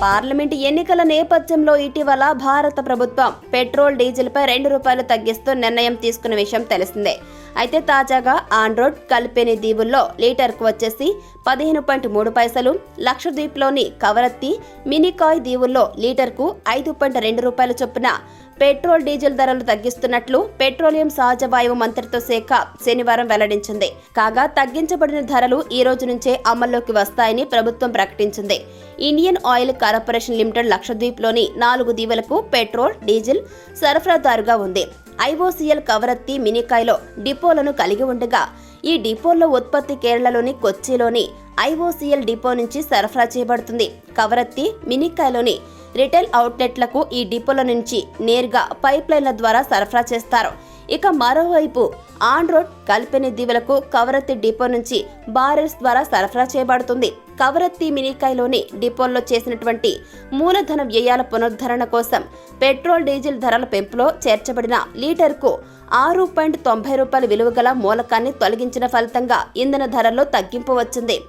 Parliament ఎన్నికల నేపథ్యంలో ఇటీవల భారత ప్రభుత్వం పెట్రోల్ డీజిల్పై ₹2 తగ్గిస్తూ నిర్ణయం తీసుకున్న విషయం తెలిసిందే. అయితే తాజాగా ఆన్ రోడ్ కలిపెని దీవుల్లో లీటర్కు వచ్చేసి 15.3 లక్షద్వీప్లోని కవరత్తి మినికాయ్ దీవుల్లో లీటర్కు ₹5.2 చొప్పున పెట్రోల్ డీజిల్ ధరలు తగ్గిస్తున్నట్లు పెట్రోలియం సహజ వాయువు మంత్రిత్వ శాఖ శనివారం వెల్లడించింది. కాగా తగ్గించబడిన ధరలు ఈ రోజు నుంచే అమల్లోకి వస్తాయని ప్రభుత్వం ప్రకటించింది. ఇండియన్ ఆయిల్ కార్పొరేషన్ లిమిటెడ్ లక్షద్వీప్లోని 4 దీవులకు పెట్రోల్ డీజిల్ సరఫరాదారుగా ఉంది. ఐఓసీఎల్ కవరత్తి మినికాయ్లో డిపోలను కలిగి ఉండగా ఈ డిపోల్లో ఉత్పత్తి కేరళలోని కొచ్చిలోని ఐఓసీఎల్ డిపో నుంచి సరఫరా చేయబడుతుంది. కవరత్తి మినికాయ్లోని రిటైల్ అవుట్లెట్లకు ఈ డిపోల నుంచి నేరుగా పైప్ లైన్ల ద్వారా సరఫరా చేస్తారు. ఇక మరోవైపు ఆన్ రోడ్ కలిపెని దీవులకు కవరత్తి డిపో నుంచి బారెల్స్ ద్వారా సరఫరా చేయబడుతుంది. కవరత్తి మినికాయ్లోని డిపోల్లో చేసినటువంటి మూలధన వ్యయాల పునరుద్ధరణ కోసం పెట్రోల్ డీజిల్ ధరల పెంపులో చేర్చబడిన లీటర్కు ₹6.90 విలువ గల మూలకాన్ని తొలగించిన ఫలితంగా ఇంధన ధరల్లో తగ్గింపు వచ్చింది.